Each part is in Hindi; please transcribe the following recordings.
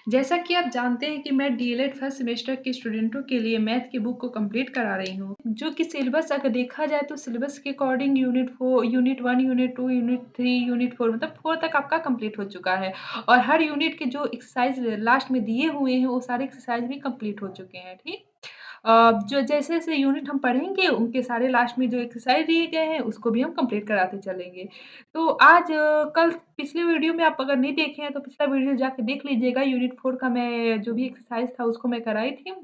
जैसा कि आप जानते हैं कि मैं डीएलएड फर्स्ट सेमेस्टर के स्टूडेंटों के लिए मैथ की बुक को कंप्लीट करा रही हूँ, जो कि सिलेबस अगर देखा जाए तो सिलेबस के according unit 1, unit 2, unit 3, unit 4 मतलब 4 तक आपका कंप्लीट हो चुका है और हर यूनिट के जो एक्सरसाइज लास्ट में दिए हुए हैं, वो सारे एक्सरसाइज भी कंप्लीट हो चुके हैं, ठीक? जो जैसे-जैसे यूनिट हम पढ़ेंगे, उनके सारे लास्ट में जो एक्सरसाइज दिए गए हैं, उसको भी हम कंप्लीट कराते चलेंगे। तो आज कल पिछले वीडियो में आप अगर नहीं देखे हैं तो पिछला वीडियो जाके देख लीजिएगा। यूनिट 4 का मैं जो भी एक्सरसाइज था उसको मैं कराई थी।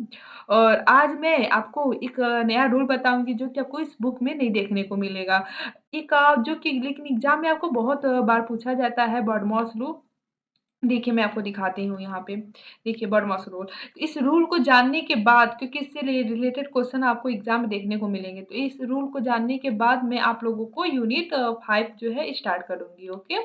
और आज मैं आपको एक नया रूल बताऊँगी जो कि आपको इस बुक में नहीं देखने को मिलेगा। एक जो कि लेकिन एग्ज़ाम में आपको बहुत बार पूछा जाता है बॉडमॉस रूल। देखिए, मैं आपको दिखाती हूँ यहाँ पे। देखिए बॉडमॉस रूल। इस रूल को जानने के बाद क्योंकि इससे रिलेटेड क्वेश्चन आपको एग्ज़ाम में देखने को मिलेंगे। तो इस रूल को जानने के बाद मैं आप लोगों को यूनिट 5 जो है स्टार्ट करूँगी, ओके?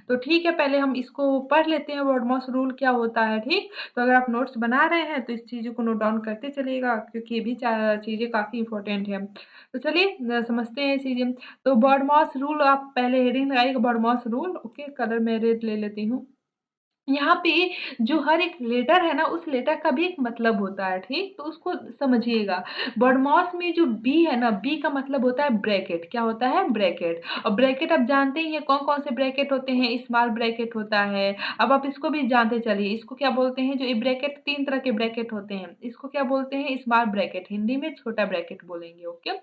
तो ठीक है, पहले हम इसको पढ़ लेते हैं बॉडमॉस रूल क्या होता है, ठीक? तो अगर आप नोट्स बना रहे हैं तो इस चीज़ों को नोट डाउन करते चलिएगा क्योंकि ये भी चीज़ें काफ़ी इम्पोर्टेंट हैं। तो चलिए समझते हैं चीज़ें। तो बॉडमॉस रूल आप पहले हेडिंग लगाइएगा बॉडमॉस रूल, ओके? कलर मैं रेड ले लेती हूँ। यहाँ पे जो हर एक लेटर है ना, उस लेटर का भी एक मतलब होता है, ठीक? तो उसको समझिएगा। बॉडमॉस में जो बी है ना, बी का मतलब होता है ब्रैकेट। क्या होता है? ब्रैकेट। और ब्रैकेट आप जानते ही हैं कौन-कौन से ब्रैकेट होते हैं, स्मॉल ब्रैकेट होता है। अब आप इसको भी जानते चलिए, इसको क्या बोलते हैं? जो ये ब्रैकेट 3 तरह के ब्रैकेट होते हैं। इसको क्या बोलते हैं? स्मॉल ब्रैकेट, हिंदी में छोटा ब्रैकेट बोलेंगे, ओके?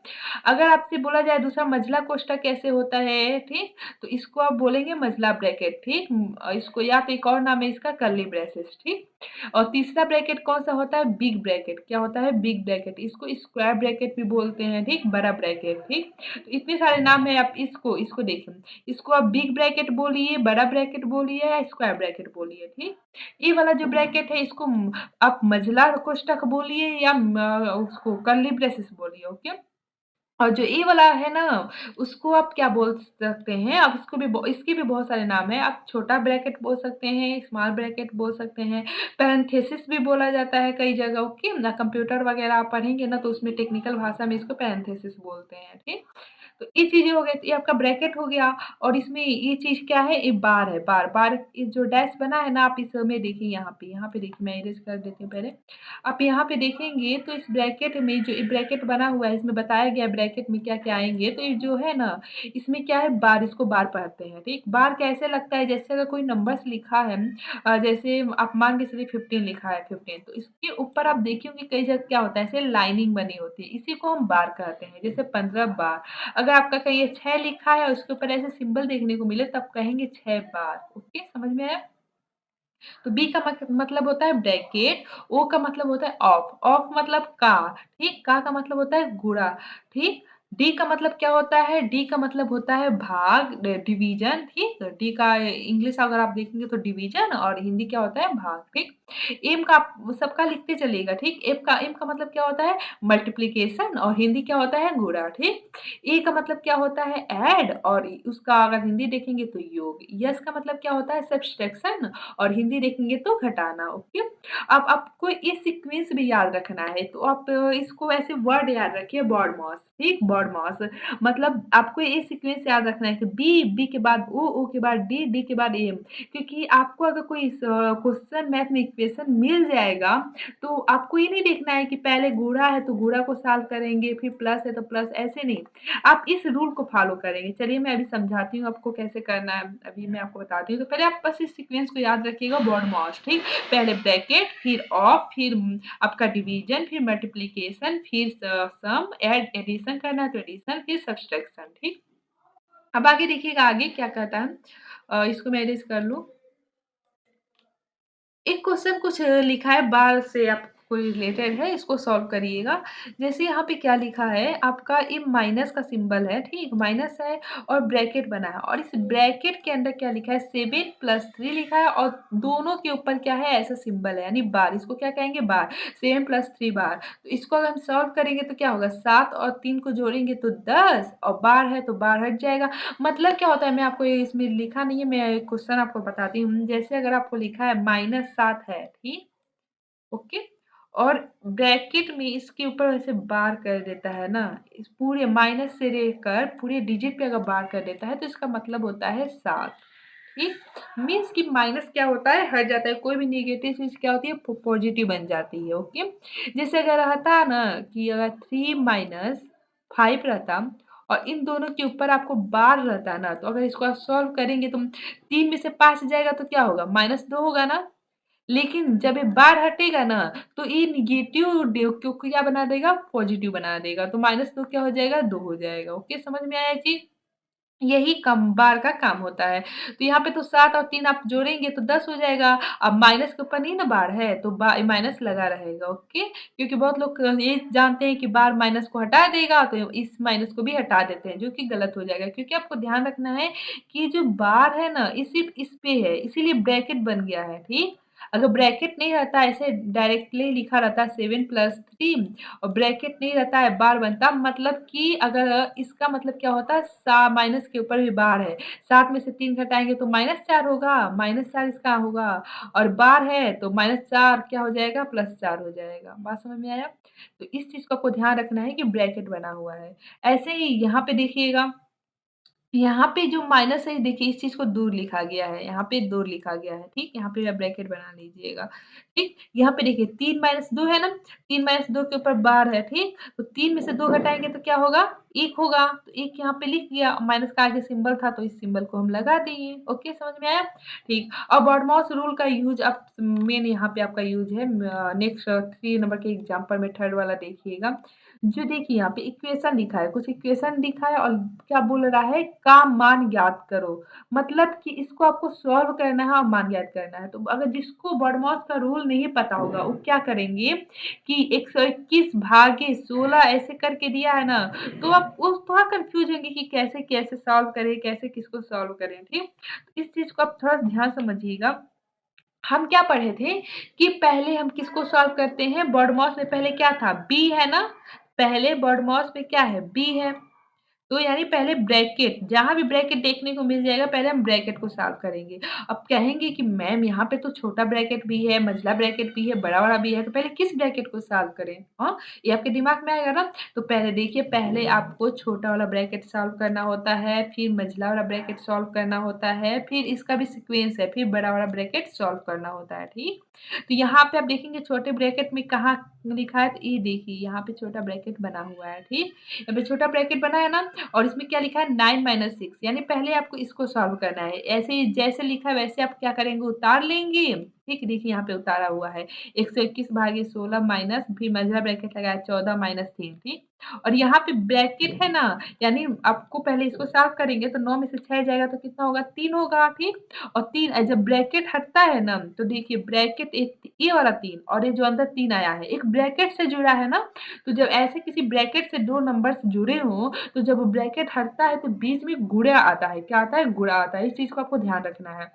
अगर आपसे बोला जाए दूसरा मंझला कोष्ठक कैसे होता है, ठीक? तो इसको आप बोलेंगे मंझला ब्रैकेट, ठीक? इसको या तो एक और नाम है इसका कर्ली ब्रेसेस, ठीक? और तीसरा ब्रैकेट कौन-सा होता है? Big bracket. क्या होता है? Big bracket. इसको स्क्वायर ब्रैकेट भी बोलते हैं, ठीक? बड़ा ब्रैकेट, ठीक? तो इतने सारे नाम हैं, आप इसको इसको देखिए। इसको आप बिग ब्रैकेट बोलिए, बड़ा ब्रैकेट बोलिए या स्क्वायर ब्रैकेट बोलिए, ठीक? ये वाला जो ब्रैकेट है इसको आप मंझला कोष्ठक बोलिए या उसको कर्ली ब्रेसेस बोलिए, ओके? और जो ये वाला है ना, उसको आप क्या बोल सकते हैं, आप इसको भी इसके भी बहुत सारे नाम हैं। आप छोटा ब्रैकेट बोल सकते हैं, स्मॉल ब्रैकेट बोल सकते हैं, पैरेंथेसिस भी बोला जाता है कई जगह, ओके ना? कंप्यूटर वगैरह आप पढ़ेंगे ना, तो उसमें टेक्निकल भाषा में इसको पैरेंथेसिस बोलते हैं, ठीक? तो ये चीज़ें हो गई, तो ये आपका ब्रैकेट हो गया और इसमें ये चीज़ क्या है, ये बार है, बार। बार ये जो डैश बना है ना, आप इसमें देखिए यहाँ पे देखिए, मैं इरेज़ कर देती हूँ पहले। आप यहाँ पे देखेंगे तो इस ब्रैकेट में जो ये ब्रैकेट बना हुआ है, इसमें बताया गया है ब्रैकेट में क्या-क्या आएँगे। तो ये जो है ना, इसमें क्या है बार, इसको बार पढ़ते हैं, ठीक? बार कैसे लगता है, जैसे अगर कोई नंबर्स लिखा है जैसे आप मान के चलिए 15 लिखा है 15 तो इसके ऊपर आप देखेंगे कई जगह क्या होता है, ऐसे लाइनिंग बनी होती है, इसी को हम बार कहते हैं। जैसे 15 बार, अगर आपका कहीं ये 6 लिखा है और उसके ऊपर ऐसे सिंबल देखने को मिले तो आप कहेंगे 6 बार, ओके? समझ में आया? तो बी का मतलब होता है ब्रैकेट, ओ का मतलब होता है ऑफ, ऑफ मतलब का, ठीक? का मतलब होता है गुणा, ठीक? डी का मतलब क्या होता है? डी का मतलब होता है भाग, डिवीज़न, ठीक? डी का इंग्लिश अगर आप देखेंगे तो डिवीज़न और हिंदी क्या होता है? भाग, ठीक? एम का आप सबका लिखते चलिएगा, ठीक? एम का मतलब क्या होता है? मल्टिप्लिकेशन और हिंदी क्या होता है? गुणा, ठीक? ए का मतलब क्या होता है? ऐड और उसका अगर हिंदी देखेंगे तो योग। यस का मतलब क्या होता है? सब्सट्रैक्शन और हिंदी देखेंगे तो घटाना, ओके? अब आपको ये सीक्वेंस भी याद रखना है, तो आप इसको ऐसे वर्ड याद रखिए बॉडमॉस, ठीक? बॉडमॉस मतलब आपको ये सीक्वेंस याद रखना है कि बी के बाद ओ के बाद डी के बाद एम क्योंकि आपको अगर कोई क्वेश्चन मैथ में इक्वेशन मिल जाएगा, तो आपको ये नहीं देखना है कि पहले गुणा है तो गुणा को सॉल्व करेंगे, फिर प्लस है तो प्लस ऐसे नहीं। आप इस रूल को फ़ॉलो करेंगे। चलिए मैं अभी समझाती हूँ आपको कैसे करना है, अभी मैं आपको बताती हूँ। तो पहले आप बस इस सीक्वेंस को याद रखिएगा बॉडमॉस, ठीक? पहले ब्रैकेट, फिर ऑफ, फिर आपका डिवीज़न, फिर मल्टिप्लिकेशन, फिर सम, एडिशन करना है तो एडिशन, फिर सब्सट्रैक्शन, ठीक? अब आगे देखिएगा आगे क्या कहता है। इसको मैं इरेज़ कर लूँ। एक क्वेश्चन कुछ लिखा है बार से आप कोई रिलेटेड है, इसको सॉल्व करिएगा। जैसे यहाँ पे क्या लिखा है, आपका ये माइनस का सिंबल है, ठीक? माइनस है और ब्रैकेट बना है और इस ब्रैकेट के अंदर क्या लिखा है 7 + 3 लिखा है और दोनों के ऊपर क्या है ऐसा सिंबल है यानी बार, इसको क्या कहेंगे बार, 7 + 3 बार। तो इसको अगर हम सॉल्व करेंगे तो क्या होगा 7 और 3 को जोड़ेंगे तो 10 और बार है तो बार हट जाएगा। मतलब क्या होता है मैं आपको ये इसमें लिखा नहीं है, मैं क्वेश्चन आपको बताती हूँ। जैसे अगर आपको लिखा है -7 है, ठीक? ओके? और ब्रैकेट में इसके ऊपर ऐसे बार कर देता है ना, इस पूरे माइनस से लेकर पूरे डिजिट पे अगर बार कर देता है तो इसका मतलब होता है 7, ठीक, मीन्स कि माइनस क्या होता है, हट जाता है, कोई भी नेगेटिव चीज़ क्या होती है, पॉजिटिव बन जाती है। ओके, जैसे अगर रहता ना कि अगर 3 - 5 रहता और इन दोनों के ऊपर आपको बार रहता ना, तो अगर इसको आप सॉल्व करेंगे तो 3 में से 5 जाएगा तो क्या होगा, -2 होगा ना। लेकिन जब ये बार हटेगा ना, तो ये निगेटिव को क्या बना देगा, पॉजिटिव बना देगा, तो -2 क्या हो जाएगा, 2 हो जाएगा। ओके, समझ में आया चीज़? यही कम बार का काम होता है। तो यहाँ पे तो 7 और 3 आप जोड़ेंगे तो 10 हो जाएगा। अब माइनस के ऊपर नहीं ना बार है, तो माइनस लगा रहेगा। ओके, क्योंकि बहुत लोग ये जानते हैं कि बार माइनस को हटा देगा, तो इस माइनस को भी हटा देते हैं, जो कि गलत हो जाएगा। क्योंकि आपको ध्यान रखना है कि जो बार है ना, ये सिर्फ इस पे है, इसीलिए ब्रैकेट बन गया है। ठीक, अगर ब्रैकेट नहीं रहता, ऐसे डायरेक्टली लिखा रहता 7 + 3 और ब्रैकेट नहीं रहता है, बार बनता, मतलब कि अगर इसका मतलब क्या होता है, माइनस के ऊपर भी बार है, 7 में से 3 घटाएंगे तो -4 होगा, -4 इसका होगा, और बार है तो -4 क्या हो जाएगा, +4 हो जाएगा। बात समझ में आया? तो इस चीज का आपको ध्यान रखना है कि ब्रैकेट बना हुआ है। ऐसे ही यहाँ पे देखिएगा, यहाँ पे जो माइनस है, देखिए इस चीज़ को दूर लिखा गया है, यहाँ पे दूर लिखा गया है, ठीक? यहाँ पे आप ब्रैकेट बना लीजिएगा, ठीक? यहाँ पे देखिए 3 - 2 है ना, 3 - 2 के ऊपर बार है, ठीक? तो 3 में से 2 घटाएँगे तो क्या होगा? 1 होगा, तो 1 यहाँ पे लिख दिया, माइनस का आगे सिंबल था तो इस सिंबल को हम लगा दिए। ओके, समझ में आया? ठीक, अब बॉडमॉस रूल का यूज़ अब मेन यहाँ पे आपका यूज़ है, नेक्स्ट 3 नंबर के एग्ज़ाम्पल में थर्ड वाला देखिएगा। जो देखिए यहाँ पे इक्वेशन लिखा है, कुछ इक्वेशन लिखा है और क्या बोल रहा है, का मान ज्ञात करो। मतलब कि इसको आपको सॉल्व करना है और मान ज्ञात करना है। तो अगर जिसको बॉडमॉस का रूल नहीं पता होगा, वो क्या करेंगे कि 121 भागे 16 ऐसे करके दिया है ना, तो आप उस थोड़ा कंफ्यूज होंगे कि कैसे कैसे सॉल्व करें, कैसे किसको सॉल्व करें। ठीक, इस चीज को आप थोड़ा ध्यान समझिएगा। हम क्या पढ़े थे कि पहले हम किसको सॉल्व करते हैं, बॉडमॉस में पहले क्या था, बी है ना, पहले बॉडमॉस में क्या है, बी है। तो यानी पहले ब्रैकेट, जहाँ भी ब्रैकेट देखने को मिल जाएगा, पहले हम ब्रैकेट को सॉल्व करेंगे। अब कहेंगे कि मैम यहाँ पे तो छोटा ब्रैकेट भी है, मंझला ब्रैकेट भी है, बड़ा वाला भी है, तो पहले किस ब्रैकेट को सॉल्व करें? हाँ, ये आपके दिमाग में आएगा ना। तो पहले देखिए, पहले आपको छोटा वाला ब्रैकेट सॉल्व करना होता है, फिर मंझला वाला ब्रैकेट सॉल्व करना होता है, फिर इसका भी सीक्वेंस है, फिर बड़ा वाला ब्रैकेट सॉल्व करना होता है। ठीक, तो यहाँ पे आप देखेंगे छोटे ब्रैकेट में कहाँ लिखा है, तो ये देखिए यहाँ पे छोटा ब्रैकेट बना हुआ है। ठीक, यहाँ पे छोटा ब्रैकेट बना है ना, और इसमें क्या लिखा है, 9 - 6, यानी पहले आपको इसको सॉल्व करना है। ऐसे ही जैसे लिखा है वैसे आप क्या करेंगे, उतार लेंगे। ठीक, देखिए यहाँ पे उतारा हुआ है, 121 भागे 16 माइनस, फिर मंझला ब्रैकेट लगाया 14 - 3। ठीक, और यहाँ पे ब्रैकेट है ना, यानी आपको पहले इसको सॉल्व करेंगे तो 9 में से 6 जाएगा तो कितना होगा, 3 होगा। ठीक, और 3 जब ब्रैकेट हटता है ना, तो देखिए ब्रैकेट एक ये वाला 3 और ये जो अंदर 3 आया है, एक ब्रैकेट से जुड़ा है ना। तो जब ऐसे किसी ब्रैकेट से 2 नंबर्स जुड़े हों, तो जब ब्रैकेट हटता है तो बीच में गुणा आता है। क्या आता है, गुणा आता है। इस चीज़ को आपको ध्यान रखना है।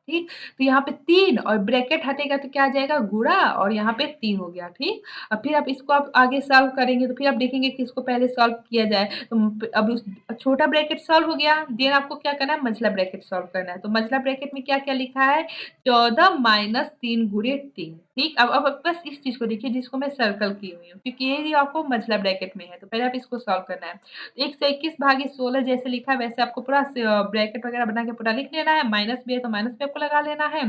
ठीक, तो यहाँ पे 3 और ब्रैकेट हटेगा तो क्या आ जाएगा, गुणा, और यहाँ पे 3 हो गया। ठीक, अब फिर आप इसको आप आगे सॉल्व करेंगे तो फिर आप देखेंगे कि इसको पहले सॉल्व किया जाए, तो अब उस छोटा ब्रैकेट सॉल्व हो गया, देन आपको क्या करना है, मंझला ब्रैकेट सॉल्व करना है। तो मंझला ब्रैकेट में क्या क्या लिखा है, 14 - 3 गुणे 3। ठीक, अब बस इस चीज को देखिए जिसको मैं सर्कल की हुई हूँ, क्योंकि ये आपको मंझला ब्रैकेट में है, तो पहले आप इसको सॉल्व करना है। 121 भागे 16 जैसे लिखा है वैसे आपको पूरा ब्रैकेट वगैरह बना के पूरा लिख लेना है, माइनस भी है तो माइनस भी आपको लगा लेना है।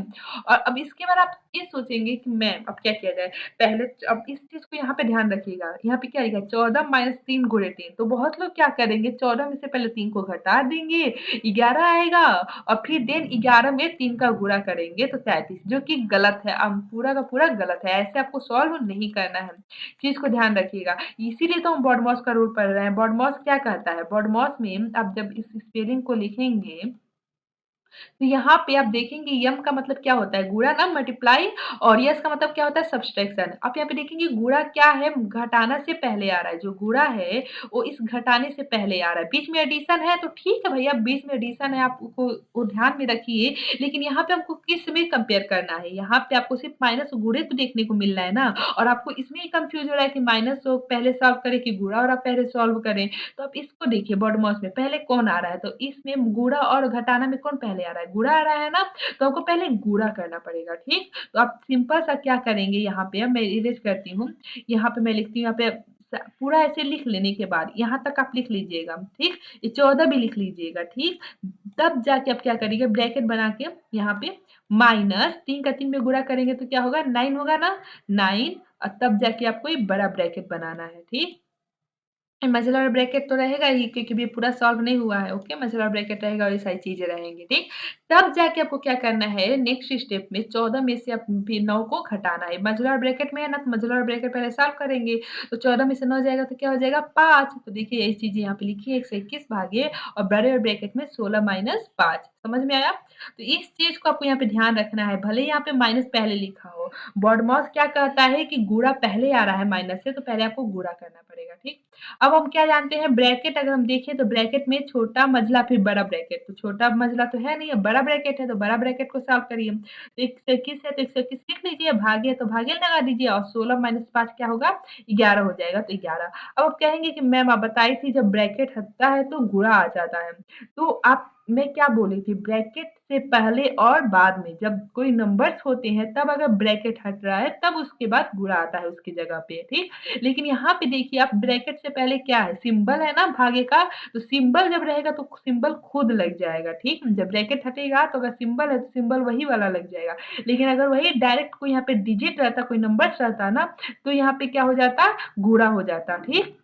और अब इसके बाद आप ये सोचेंगे कि मैम अब क्या किया जाए, पहले अब इस चीज को यहाँ पे ध्यान रखिएगा, यहाँ पे क्या लिखा है, 14 - 3 गुणे 3। तो बहुत लोग क्या करेंगे, 14 में से पहले 3 को घटा देंगे, 11 आएगा, और फिर देन 11 में 3 का गुणा करेंगे तो 33, जो कि गलत है। अब पूरा का पूरा गलत है, ऐसे आपको सॉल्व नहीं करना है। चीज को ध्यान रखिएगा, इसीलिए तो हम बॉडमॉस का रूल पढ़ रहे हैं। बॉडमॉस क्या कहता है, बॉडमॉस में आप जब इस स्पेलिंग को लिखेंगे, तो यहाँ पे आप देखेंगे यम का मतलब क्या होता है, गुणा ना, मल्टीप्लाई, और यस का मतलब क्या होता है, सब्सट्रैक्शन। आप यहाँ पे देखेंगे गुणा क्या है, घटाना से पहले आ रहा है, जो गुणा है वो इस घटाने से पहले आ रहा है। बीच में एडिशन है तो ठीक है भैया, बीच में एडिशन है, आपको वो ध्यान में रखिए, लेकिन यहाँ पे आपको किस में कंपेयर करना है, यहाँ पे आपको सिर्फ माइनस गुणे को देखने को मिल रहा है ना, और आपको इसमें ही कंफ्यूज हो रहा है कि माइनस को पहले सॉल्व करें कि गुणा और आप पहले सॉल्व करें। तो आप इसको देखिए, बॉडमॉस में पहले कौन आ रहा है, तो इसमें गुणा और घटाना में कौन पहले आ रहा है, गुणा आ रहा है ना, तो आपको पहले गुणा करना पड़ेगा। ठीक, तो आप सिंपल सा क्या करेंगे, यहाँ पे मैं इरेज करती हूँ, यहाँ पे मैं लिखती हूँ, यहाँ पे पूरा ऐसे लिख लेने के बाद यहाँ तक आप लिख लीजिएगा, ठीक? ये 14 भी लिख लीजिएगा, ठीक? तब जाके आप क्या करिएगा, ब्रैकेट बना के यहाँ पे माइनस 3 का 3 में गुणा करेंगे तो क्या होगा, 9 होगा ना? 9 और तब जाके आपको ये बड़ा ब्रैकेट बनाना है, ठीक? मझला ब्रैकेट तो रहेगा ही क्योंकि ये पूरा सॉल्व नहीं हुआ है, ओके? मझला ब्रैकेट रहेगा और ये सारी चीज़ें रहेंगी, ठीक? तब जाके आपको क्या करना है, नेक्स्ट स्टेप में 14 में से आप फिर 9 को घटाना है। मझला ब्रैकेट में है ना, तो मझला ब्रैकेट पहले सॉल्व करेंगे, तो 14 में से 9 जाएगा तो क्या हो जाएगा 5। तो देखिए यही चीज़ें यहाँ पे लिखी है 121 भागे और बड़े ब्रैकेट में 16 माइनस 5 समझ में आया? तो इस चीज़ को आपको यहाँ पे ध्यान रखना है, भले ही यहाँ पे माइनस पहले लिखा हो। बॉडमॉस क्या कहता है कि गुणा पहले आ रहा है माइनस से, तो पहले आपको गुणा करना पड़ेगा, ठीक? अब हम क्या जानते हैं ब्रैकेट अगर हम देखें तो ब्रैकेट में छोटा मझला फिर बड़ा ब्रैकेट, तो छोटा मझला तो है नहीं, अब बड़ा ब्रैकेट है तो बड़ा ब्रैकेट को सॉल्व करिए। तो 121 है तो 121 लिख लीजिए, भागे है तो भागे लगा दीजिए और 16 माइनस 5 क्या होगा 11 हो जाएगा, तो 11। अब आप कहेंगे कि मैम आप बताई थी जब ब्रैकेट हटता है तो गुणा आ जाता है। तो आप मैं क्या बोली थी, ब्रैकेट से पहले और बाद में जब कोई नंबर्स होते हैं तब अगर ब्रैकेट हट रहा है तब उसके बाद गुणा आता है उसकी जगह पे, ठीक? लेकिन यहाँ पे देखिए आप ब्रैकेट से पहले क्या है, सिंबल है ना भागे का, तो सिंबल जब रहेगा तो सिंबल खुद लग जाएगा, ठीक? जब ब्रैकेट हटेगा तो अगर सिंबल है तो सिंबल वही वाला लग जाएगा। लेकिन अगर वही डायरेक्ट कोई यहाँ पे डिजिट रहता, कोई नंबर्स रहता ना, तो यहाँ पे क्या हो जाता, गुणा हो जाता, ठीक?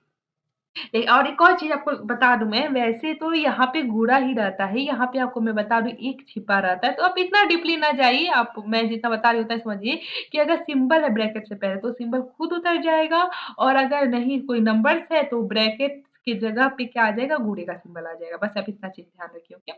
और एक और चीज़ आपको बता दूँ मैं, वैसे तो यहाँ पे गुणा ही रहता है, यहाँ पे आपको मैं बता दूँ एक छिपा रहता है, तो आप इतना डीपली ना जाइए, आप मैं जितना बता रही हूँ उतना समझिए कि अगर सिंबल है ब्रैकेट से पहले तो सिंबल खुद उतर जाएगा और अगर नहीं कोई नंबर्स है तो ब्रैकेट की जगह पे क्या आ जाएगा, गुणे का सिंबल आ जाएगा। बस आप इतना चीज़ ध्यान रखिए, ओके?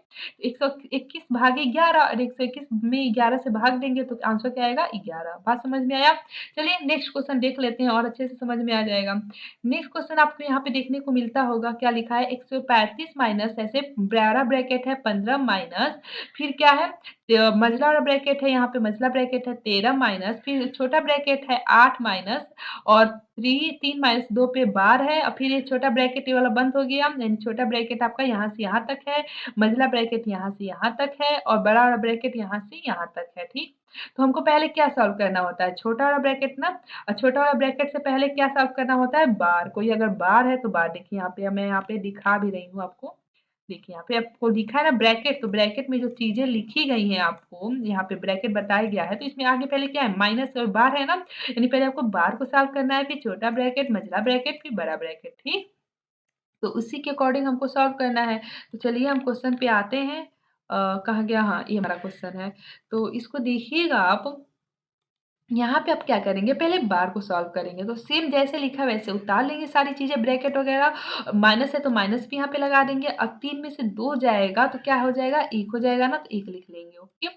121 भागे 11 और 121 में 11 से भाग देंगे तो आंसर क्या आएगा 11। बात समझ में आया? चलिए नेक्स्ट क्वेश्चन देख लेते हैं और अच्छे से समझ में आ जाएगा। नेक्स्ट क्वेश्चन आपको यहाँ पे देखने को मिलता होगा क्या लिखा है 135 माइनस ऐसे बड़ा ब्रैकेट है 15 माइनस फिर क्या है मझला वाला ब्रैकेट है यहाँ पे मझला ब्रैकेट है 13 माइनस फिर छोटा ब्रैकेट है 8 माइनस और 3 माइनस 2 पे 12 है और फिर ये छोटा ब्रैकेट ये वाला बंद हो गया यानी छोटा ब्रैकेट आपका यहाँ से यहाँ तक है मझला ब्रैकेट यहाँ से यहाँ तक है और बड़ा वाला ब्रैकेट यहाँ से यहाँ तक है, ठीक? तो हमको पहले क्या सॉल्व करना होता है छोटा वाला ब्रैकेट ना और छोटा वाला ब्रैकेट से पहले क्या सॉल्व करना होता है बार, कोई अगर बार है तो बार देखिए यहाँ पे मैं यहाँ पे दिखा भी रही हूँ आपको। देखिए यहाँ पे आपको लिखा है ना ब्रैकेट, तो ब्रैकेट में जो चीजें लिखी गई हैं आपको यहाँ पे ब्रैकेट बताया गया है तो इसमें आगे पहले क्या है माइनस और बार है ना, यानी पहले आपको बार को सॉल्व करना है फिर छोटा ब्रैकेट मझला ब्रैकेट फिर बड़ा ब्रैकेट, ठीक? तो उसी के अकॉर्डिंग हमको सॉल्व करना है। तो चलिए हम क्वेश्चन पे आते हैं। कहाँ गया? हाँ, ये हमारा क्वेश्चन है। तो इसको देखिएगा आप यहाँ पे आप क्या करेंगे पहले बार को सॉल्व करेंगे तो सेम जैसे लिखा है वैसे उतार लेंगे सारी चीजें ब्रैकेट वगैरह माइनस है तो माइनस भी यहाँ पे लगा देंगे अब 3 में से 2 जाएगा तो क्या हो जाएगा 1 हो जाएगा ना तो 1 लिख लेंगे, ओके?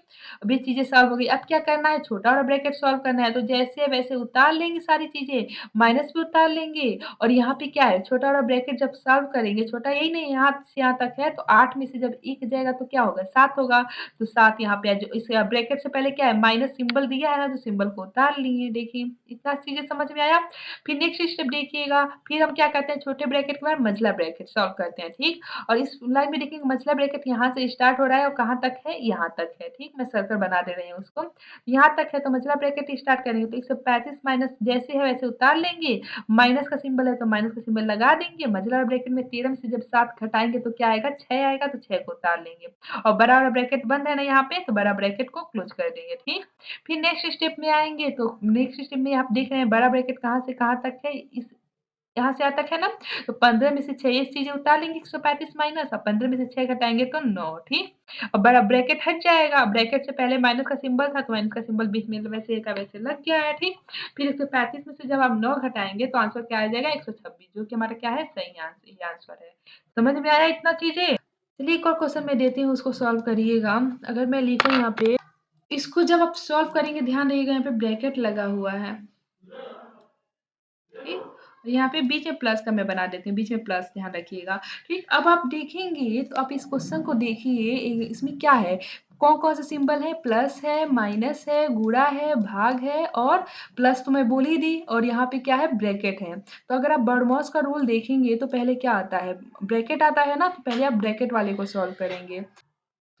अब ये चीजें सॉल्व हो गई अब क्या करना है छोटा वाला ब्रैकेट सॉल्व करना है तो जैसे है वैसे उतार लेंगे सारी चीजें माइनस भी उतार लेंगे और यहाँ पे क्या है छोटा वाला ब्रैकेट जब सॉल्व करेंगे छोटा यही नहीं यहाँ से यहाँ तक है तो 8 में से जब 1 जाएगा तो क्या होगा 7 होगा तो 7 यहाँ पे जो इस ब्रैकेट से पहले क्या है माइनस सिंबल दिया है ना तो सिंबल को उतार लिए देखिए इतना चीजें समझ में आया। फिर नेक्स्ट स्टेप देखिएगा फिर हम क्या करते हैं छोटे ब्रैकेट के बाद मझला ब्रैकेट सॉल्व करते हैं, ठीक? और इस लाइन में देखिए मझला ब्रैकेट यहाँ से स्टार्ट हो रहा है और कहाँ तक है यहाँ तक है, ठीक? मैं सर्कल बना दे रही हूँ उसको यहाँ तक है तो मझला ब्रैकेट स्टार्ट करेंगे तो 135 माइनस जैसे है वैसे उतार लेंगे माइनस का सिंबल है तो माइनस का सिंबल लगा देंगे मझला ब्रैकेट में 13 से जब 7 घटाएंगे तो क्या आएगा 6 आएगा तो 6 को उतार लेंगे और बड़ा वाला ब्रैकेट बंद है ना यहाँ पे तो बड़ा ब्रैकेट को क्लोज कर देंगे, ठीक? फिर नेक्स्ट स्टेप में आएंगे तो नेक्स्ट स्टेप में आप देख रहे हैं बड़ा ब्रैकेट कहाँ से कहाँ तक है इस यहाँ से यहाँ तक है ना तो 15 में से 6 ये चीजें उतार लेंगे 135 माइनस और 15 में से 6 घटाएंगे तो 9, ठीक? और बड़ा ब्रैकेट हट जाएगा ब्रैकेट से पहले माइनस का सिंबल था तो माइनस का सिंबल बीच में वैसे का वैसे लग गया है, ठीक? फिर 135 में से जब आप 9 घटाएंगे तो आंसर क्या आ जाएगा 126 जो कि हमारा क्या है सही आंसर ये आंसर है। समझ में आया इतना चीजें? चलिए एक और क्वेश्चन मैं देती हूँ उसको सॉल्व करिएगा। अगर मैं लिखूँ यहाँ पे इसको जब आप सॉल्व करेंगे ध्यान रखिएगा यहाँ पे ब्रैकेट लगा हुआ है, ठीक? यहाँ पे बीच में प्लस का मैं बना देती हूँ बीच में प्लस ध्यान रखिएगा, ठीक? अब आप देखेंगे तो आप इस क्वेश्चन को देखिए इसमें क्या है कौन कौन सा सिंबल है प्लस है माइनस है गुणा है भाग है और प्लस तो मैं बोल ही दी और यहाँ पे क्या है ब्रैकेट है। तो अगर आप बर्नौली का रूल देखेंगे तो पहले क्या आता है ब्रैकेट आता है ना तो पहले आप ब्रैकेट वाले को सॉल्व करेंगे।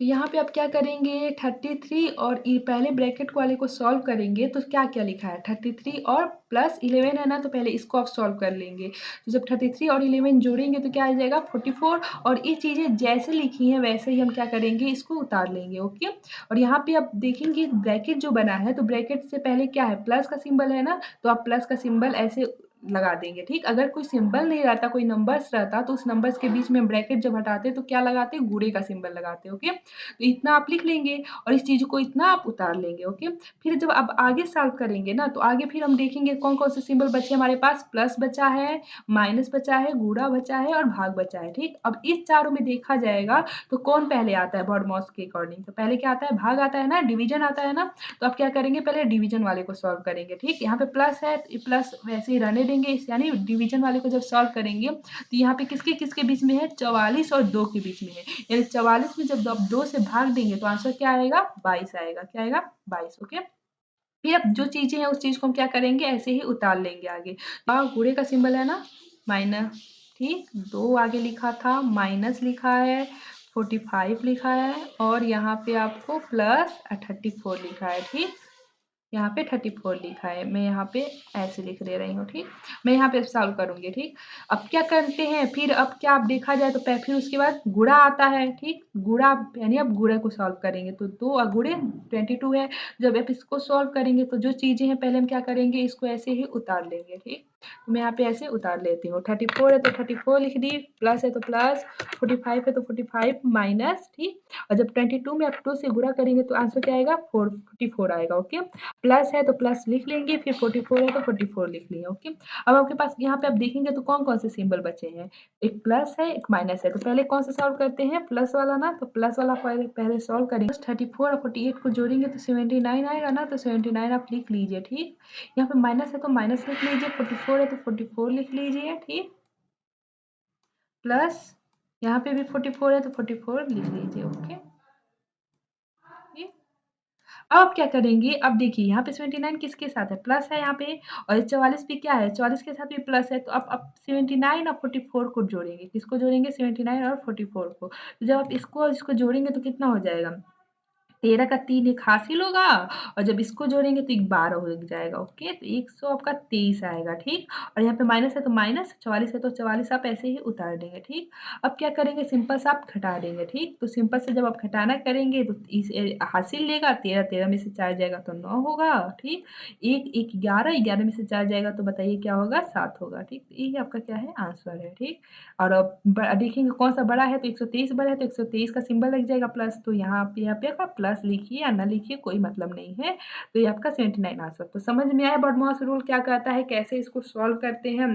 तो यहाँ पे आप क्या करेंगे 33 और पहले ब्रैकेट वाले को सॉल्व करेंगे तो क्या-क्या लिखा है 33 और प्लस 11 है ना तो पहले इसको आप सॉल्व कर लेंगे। तो जब 33 और 11 जोड़ेंगे तो क्या आ जाएगा 44 और ये चीज़ें जैसे लिखी हैं वैसे ही हम क्या करेंगे इसको उतार लेंगे, ओके। और यहाँ पे आप देखेंगे ब्रैकेट जो बना है तो ब्रैकेट से पहले क्या है प्लस का सिंबल है ना तो आप प्लस का सिंबल ऐसे लगा देंगे, ठीक। अगर कोई सिंबल नहीं रहता, कोई नंबर्स रहता तो उस नंबर्स के बीच में ब्रैकेट जब हटाते तो क्या लगाते गुणे का सिंबल लगाते, ओके। तो इतना आप लिख लेंगे और इस चीज़ को इतना आप उतार लेंगे, ओके। फिर जब आप आगे सॉल्व करेंगे ना तो आगे फिर हम देखेंगे कौन-कौन से सिंबल बचे हमारे पास प्लस बचा है, माइनस बचा है, गुणा बचा है और भाग बचा है, ठीक। अब इस चारों में देखा जाएगा तो कौन पहले आता है BODMAS के अकॉर्डिंग तो पहले क्या आता है भाग आता है ना, डिवीज़न आता है ना, तो आप क्या करेंगे पहले डिवीज़न वाले को सॉल्व करेंगे, ठीक। यहाँ पे प्लस है तो प्लस वैसे ही रहने देंगे यानी डिवीज़न वाले को जब सॉल्व करेंगे तो यहाँ पे किसके बीच में है 44 और 2 के बीच में है। यानी 44 में जब आप 2 से भाग देंगे तो आंसर क्या आएगा 22 आएगा, क्या आएगा 22, ओके। फिर अब जो चीज़ें हैं उस चीज़ को हम क्या करेंगे ऐसे ही उतार लेंगे आगे। गुणे का सिंबल है ना माइनस, ठीक। 2 आगे लिखा था माइनस लिखा है, 45 लिखा है और यहाँ पे आपको प्लस 34 लिखा है, ठीक। यहाँ पे 34 लिखा है, मैं यहाँ पे ऐसे लिख दे रही हूँ, ठीक। मैं यहाँ पे सॉल्व करूँगी, ठीक। अब क्या करते हैं फिर अब क्या आप देखा जाए तो फिर उसके बाद गुणा आता है, ठीक। गुणा यानी अब गुणे को सॉल्व करेंगे तो 2 गुणे 22 है। जब आप इसको सॉल्व करेंगे तो जो चीज़ें हैं पहले हम क्या करेंगे इसको ऐसे ही उतार लेंगे, ठीक। तो मैं यहाँ पे ऐसे उतार लेती हूँ 34 है तो 34 लिख दी, प्लस है तो प्लस, 45 है तो 45 माइनस, ठीक। और जब 22 में आप 2 से गुणा करेंगे तो आंसर क्या आएगा 44 आएगा, ओके। प्लस है तो प्लस लिख लेंगे, फिर 44 है तो 44 लिख लिए, ओके। अब आपके पास यहाँ पे आप देखेंगे तो कौन-कौन से सिंबल बचे हैं, एक प्लस है, एक माइनस है, तो पहले कौन सा सॉल्व करते हैं प्लस वाला ना, तो प्लस वाला पहले पहले सॉल्व करेंगे। 34 और 48 को जोड़ेंगे तो 79 आएगा ना, तो 79 आप लिख लीजिए, ठीक। यहाँ पे माइनस है तो माइनस लिख लीजिए, 44 है तो 44 लिख लीजिए, ठीक। प्लस यहाँ पे भी 44 है तो 44 लिख लीजिए, ओके। अब आप क्या करेंगे अब देखिए यहाँ पे 79 किसके साथ है प्लस है यहाँ पे और 44 भी क्या है 44 के साथ भी प्लस है तो अब 79 और 44 को जोड़ेंगे किसको जोड़ेंगे 79 और 44 को तो जब आप इसको जोड़ेंगे तो कितना हो जाएगा 13 का 3 एक हासिल होगा और जब इसको जोड़ेंगे तो एक 12 हो जाएगा, ओके। तो 100 आपका 23 आएगा, ठीक। और यहाँ पे माइनस है तो माइनस 44 है तो 44 आप ऐसे ही उतार देंगे, ठीक। अब क्या करेंगे सिंपल सा आप घटा देंगे, ठीक। तो सिंपल से जब आप घटाना करेंगे तो हासिल लेगा 13 13 में से 4 जाएगा तो 9 होगा, ठीक। 1 1 11 11 में से 4 जाएगा तो बताइए क्या होगा 7 होगा, ठीक। तो यही आपका क्या है आंसर है, ठीक। और अब देखेंगे कौन सा बड़ा है तो 123 बड़ा है तो 123 का सिंबल लग जाएगा प्लस तो यहाँ पे आपका प्लस लिखिए या ना लिखिए कोई मतलब नहीं है। तो ये आपका 79 आंसर तो समझ में आया बॉडमॉस रूल क्या कहता है कैसे इसको सॉल्व करते हैं।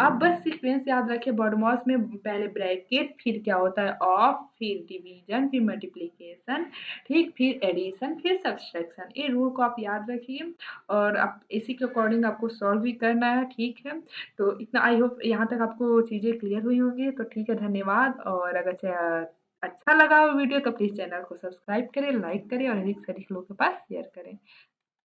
आप बस सीक्वेंस याद रखिए बॉडमॉस में पहले ब्रैकेट फिर क्या होता है ऑफ फिर डिवीजन फिर मल्टीप्लिकेशन ठीक फिर एडिशन फिर सब्सट्रैक्शन ये रूल को आप याद रखिए और आप इसी के अकॉर्डिंग आपको सॉल्व भी करना है ठीक है। तो इतना आई होप यहाँ तक आपको चीज़ें क्लियर हुई होंगी तो ठीक है धन्यवाद और अगर अच्छा लगा हो वीडियो तो प्लीज़ चैनल को सब्सक्राइब करें लाइक करें और अधिक से अधिक लोगों के पास शेयर करें।